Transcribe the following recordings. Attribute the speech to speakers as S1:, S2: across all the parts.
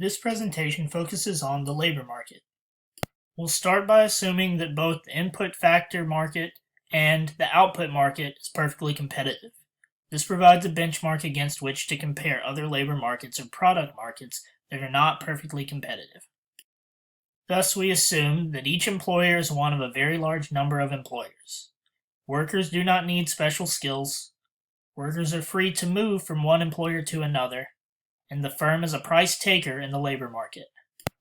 S1: This presentation focuses on the labor market. We'll start by assuming that both the input factor market and the output market is perfectly competitive. This provides a benchmark against which to compare other labor markets or product markets that are not perfectly competitive. Thus, we assume that each employer is one of a very large number of employers. Workers do not need special skills. Workers are free to move from one employer to another, and the firm is a price taker in the labor market.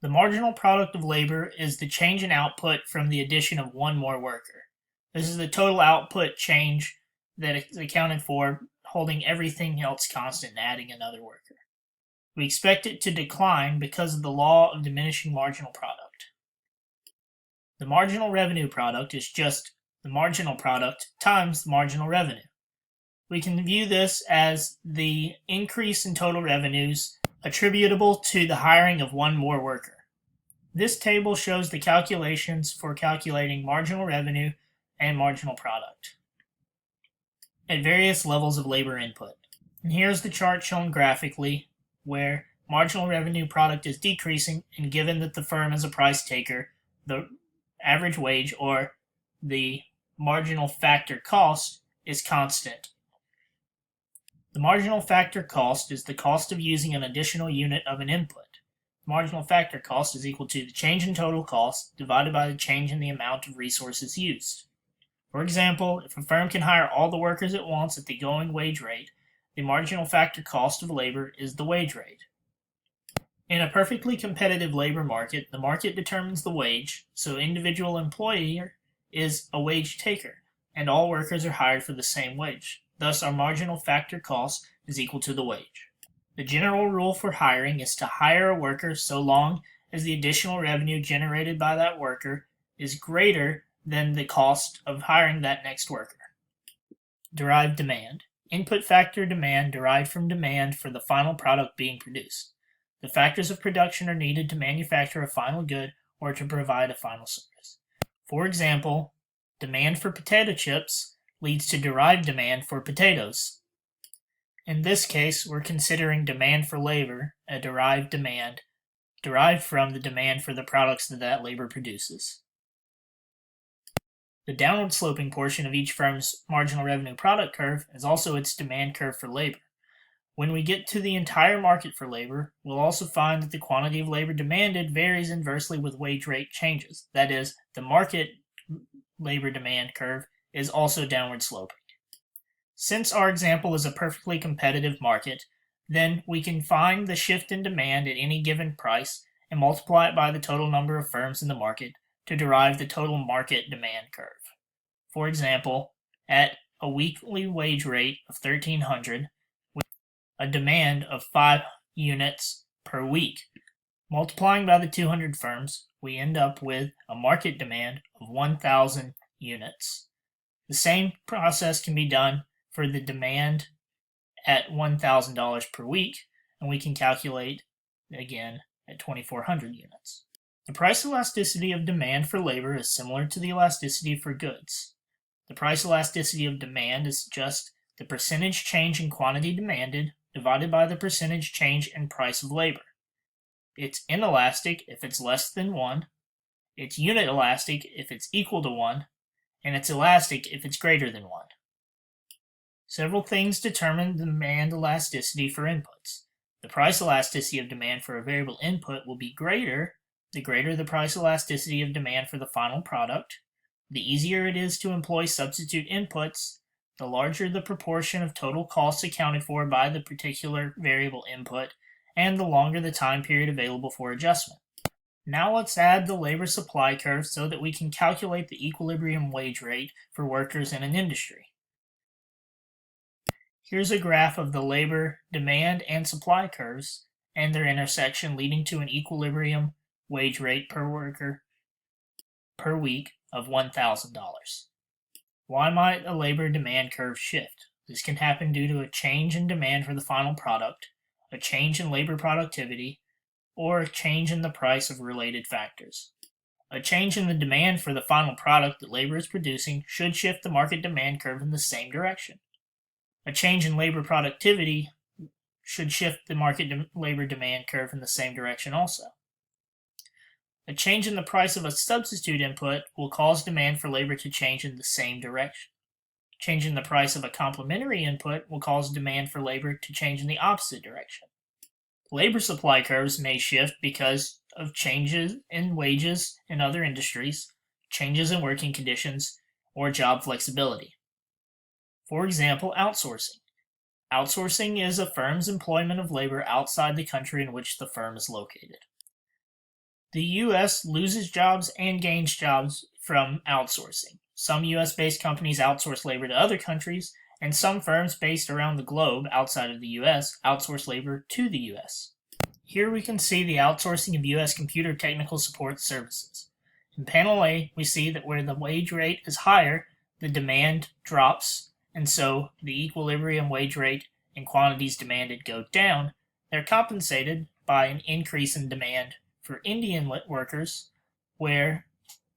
S1: The marginal product of labor is the change in output from the addition of one more worker. This is the total output change that is accounted for, holding everything else constant and adding another worker. We expect it to decline because of the law of diminishing marginal product. The marginal revenue product is just the marginal product times the marginal revenue. We can view this as the increase in total revenues attributable to the hiring of one more worker. This table shows the calculations for calculating marginal revenue and marginal product at various levels of labor input. And here's the chart shown graphically where marginal revenue product is decreasing, and given that the firm is a price taker, the average wage or the marginal factor cost is constant. The marginal factor cost is the cost of using an additional unit of an input. The marginal factor cost is equal to the change in total cost divided by the change in the amount of resources used. For example, if a firm can hire all the workers it wants at the going wage rate, the marginal factor cost of labor is the wage rate. In a perfectly competitive labor market, the market determines the wage, so individual employer is a wage taker, and all workers are hired for the same wage. Thus, our marginal factor cost is equal to the wage. The general rule for hiring is to hire a worker so long as the additional revenue generated by that worker is greater than the cost of hiring that next worker. Derived demand. Input factor demand derived from demand for the final product being produced. The factors of production are needed to manufacture a final good or to provide a final service. For example, demand for potato chips leads to derived demand for potatoes. In this case, we're considering demand for labor a derived demand derived from the demand for the products that labor produces. The downward sloping portion of each firm's marginal revenue product curve is also its demand curve for labor. When we get to the entire market for labor, we'll also find that the quantity of labor demanded varies inversely with wage rate changes. That is, the market labor demand curve is also downward sloping. Since our example is a perfectly competitive market, then we can find the shift in demand at any given price and multiply it by the total number of firms in the market to derive the total market demand curve. For example, at a weekly wage rate of $1,300, with a demand of 5 units per week, multiplying by the 200 firms, we end up with a market demand of 1,000 units. The same process can be done for the demand at $1,000 per week, and we can calculate again at 2,400 units. The price elasticity of demand for labor is similar to the elasticity for goods. The price elasticity of demand is just the percentage change in quantity demanded divided by the percentage change in price of labor. It's inelastic if it's less than 1, it's unit elastic if it's equal to 1, and it's elastic if it's greater than 1. Several things determine the demand elasticity for inputs. The price elasticity of demand for a variable input will be greater the greater the price elasticity of demand for the final product. The easier it is to employ substitute inputs, the larger the proportion of total costs accounted for by the particular variable input, and the longer the time period available for adjustment. Now let's add the labor supply curve so that we can calculate the equilibrium wage rate for workers in an industry. Here's a graph of the labor demand and supply curves and their intersection, leading to an equilibrium wage rate per worker per week of $1,000. Why might a labor demand curve shift? This can happen due to a change in demand for the final product, a change in labor productivity, or a change in the price of related factors. A change in the demand for the final product that labor is producing should shift the market demand curve in the same direction. A change in labor productivity should shift the market labor demand curve in the same direction also. A change in the price of a substitute input will cause demand for labor to change in the same direction. Changing the price of a complementary input will cause demand for labor to change in the opposite direction. Labor supply curves may shift because of changes in wages in other industries, changes in working conditions, or job flexibility. For example, outsourcing. Outsourcing is a firm's employment of labor outside the country in which the firm is located. The U.S. loses jobs and gains jobs from outsourcing. Some U.S.-based companies outsource labor to other countries, and some firms based around the globe outside of the U.S. outsource labor to the U.S. Here we can see the outsourcing of U.S. computer technical support services. In panel A, we see that where the wage rate is higher, the demand drops, and so the equilibrium wage rate and quantities demanded go down. They're compensated by an increase in demand for Indian workers, where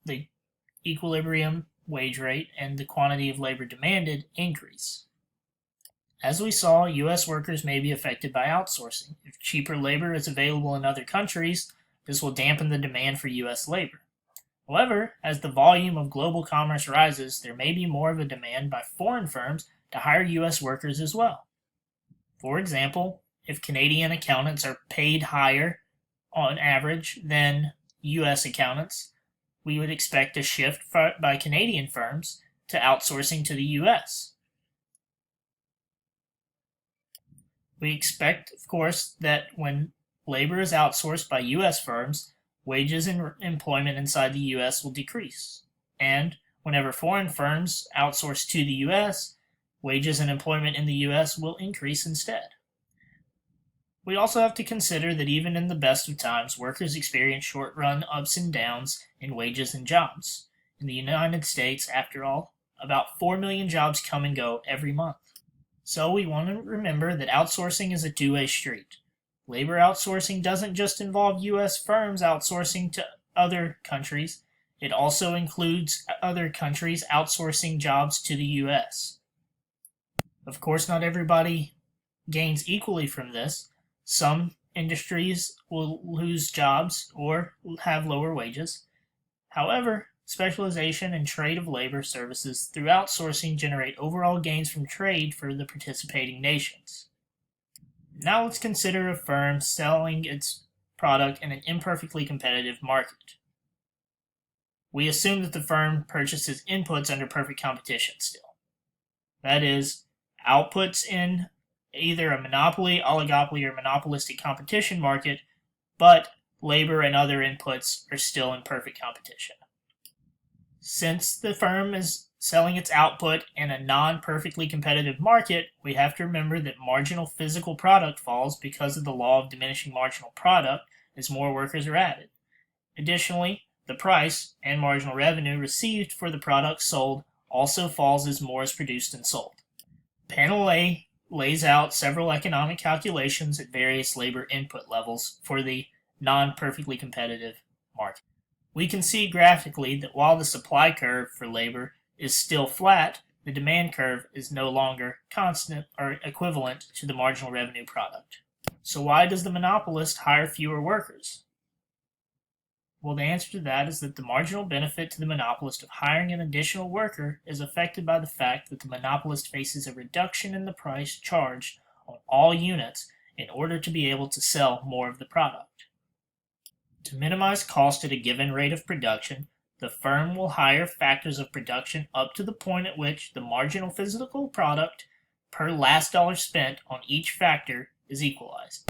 S1: the equilibrium wage rate and the quantity of labor demanded increase. As we saw, U.S. workers may be affected by outsourcing. If cheaper labor is available in other countries, this will dampen the demand for U.S. labor. However, as the volume of global commerce rises, there may be more of a demand by foreign firms to hire U.S. workers as well. For example, if Canadian accountants are paid higher on average than U.S. accountants, we would expect a shift by Canadian firms to outsourcing to the U.S. We expect, of course, that when labor is outsourced by U.S. firms, wages and employment inside the U.S. will decrease. And whenever foreign firms outsource to the U.S., wages and employment in the U.S. will increase instead. We also have to consider that even in the best of times, workers experience short-run ups and downs in wages and jobs. In the United States, after all, about 4 million jobs come and go every month. So we want to remember that outsourcing is a two-way street. Labor outsourcing doesn't just involve U.S. firms outsourcing to other countries. It also includes other countries outsourcing jobs to the U.S. Of course, not everybody gains equally from this. Some industries will lose jobs or have lower wages. However, specialization and trade of labor services through outsourcing generate overall gains from trade for the participating nations. Now let's consider a firm selling its product in an imperfectly competitive market. We assume that the firm purchases inputs under perfect competition still. That is, outputs in either a monopoly, oligopoly, or monopolistic competition market, but labor and other inputs are still in perfect competition. Since the firm is selling its output in a non-perfectly competitive market, we have to remember that marginal physical product falls because of the law of diminishing marginal product as more workers are added. Additionally, the price and marginal revenue received for the product sold also falls as more is produced and sold. Panel A lays out several economic calculations at various labor input levels for the non-perfectly competitive market. We can see graphically that while the supply curve for labor is still flat, the demand curve is no longer constant or equivalent to the marginal revenue product. So why does the monopolist hire fewer workers? Well, the answer to that is that the marginal benefit to the monopolist of hiring an additional worker is affected by the fact that the monopolist faces a reduction in the price charged on all units in order to be able to sell more of the product. To minimize cost at a given rate of production, the firm will hire factors of production up to the point at which the marginal physical product per last dollar spent on each factor is equalized.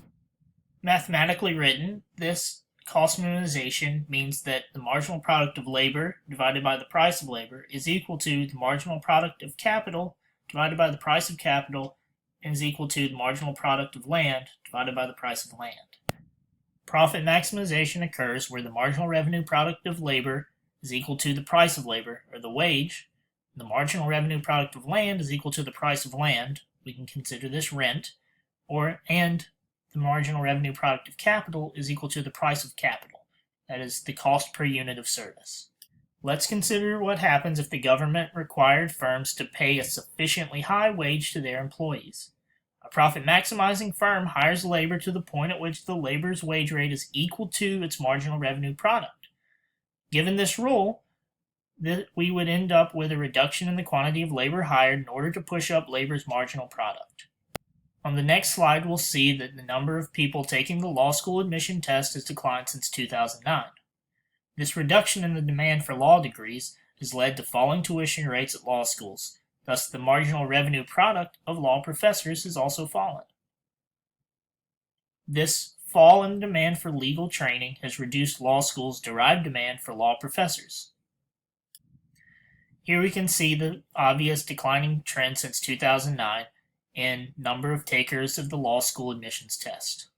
S1: Mathematically written, this cost minimization means that the marginal product of labor divided by the price of labor is equal to the marginal product of capital divided by the price of capital and is equal to the marginal product of land divided by the price of land. Profit maximization occurs where the marginal revenue product of labor is equal to the price of labor, or the wage. The marginal revenue product of land is equal to the price of land. We can consider this rent. And the marginal revenue product of capital is equal to the price of capital. That is the cost per unit of service. Let's consider what happens if the government required firms to pay a sufficiently high wage to their employees. A profit-maximizing firm hires labor to the point at which the labor's wage rate is equal to its marginal revenue product. Given this rule, we would end up with a reduction in the quantity of labor hired in order to push up labor's marginal product. On the next slide, we'll see that the number of people taking the law school admission test has declined since 2009. This reduction in the demand for law degrees has led to falling tuition rates at law schools. Thus, the marginal revenue product of law professors has also fallen. This fall in demand for legal training has reduced law schools' derived demand for law professors. Here we can see the obvious declining trend since 2009 in number of takers of the law school admissions test.